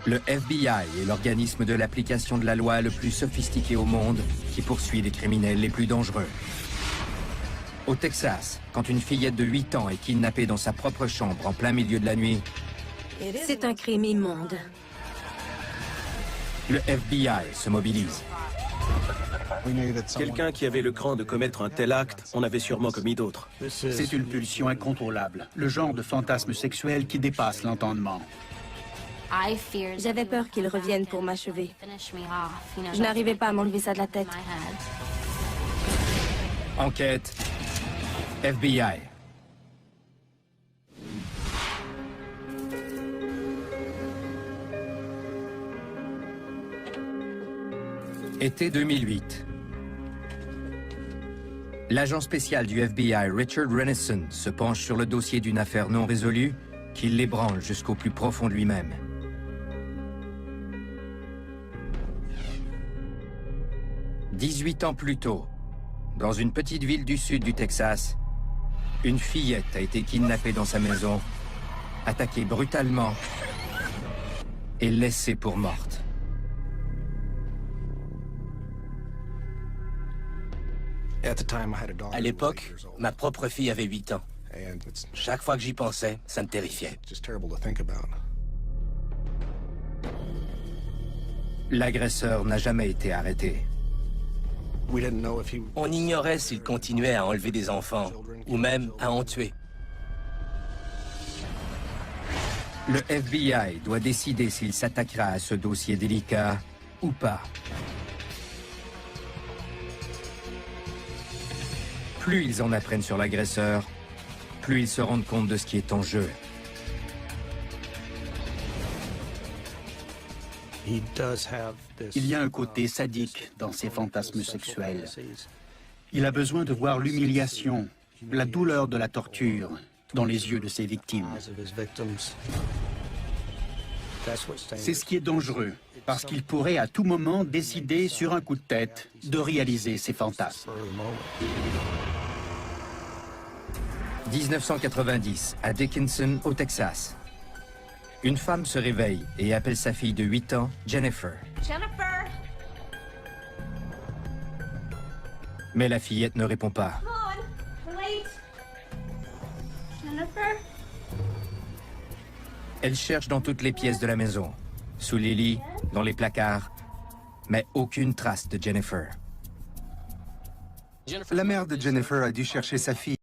Le FBI est l'organisme de l'application de la loi le plus sophistiqué au monde qui poursuit les criminels les plus dangereux. Au Texas, quand une fillette de 8 ans est kidnappée dans sa propre chambre en plein milieu de la nuit, C'est un crime immonde. le FBI se mobilise. Quelqu'un qui avait le cran de commettre un tel acte, on avait sûrement commis d'autres. C'est une pulsion incontrôlable, le genre de fantasme sexuel qui dépasse l'entendement. J'avais peur qu'il revienne pour m'achever. Je n'arrivais pas à m'enlever ça de la tête. Enquête FBI. Été 2008. L'agent spécial du FBI, Richard Renison, se penche sur le dossier d'une affaire non résolue qui l'ébranle jusqu'au plus profond de lui-même. « 18 ans plus tôt, dans une petite ville du sud du Texas, une fillette a été kidnappée dans sa maison, attaquée brutalement et laissée pour morte. À l'époque, ma propre fille avait 8 ans. Chaque fois que j'y pensais, ça me terrifiait. L'agresseur n'a jamais été arrêté. On ignorait s'il continuait à enlever des enfants, ou même à en tuer. Le FBI doit décider s'il s'attaquera à ce dossier délicat ou pas. Plus ils en apprennent sur l'agresseur, plus ils se rendent compte de ce qui est en jeu. Il y a un côté sadique dans ses fantasmes sexuels. Il a besoin de voir l'humiliation, la douleur de la torture dans les yeux de ses victimes. C'est ce qui est dangereux, parce qu'il pourrait à tout moment décider sur un coup de tête de réaliser ses fantasmes. 1990, à Dickinson, au Texas. Une femme se réveille et appelle sa fille de 8 ans, Jennifer. Jennifer! Mais la fillette ne répond pas. Come on! We're late! Jennifer? Elle cherche dans toutes les pièces de la maison, sous les lits, dans les placards, mais aucune trace de Jennifer. La mère de Jennifer a dû chercher sa fille.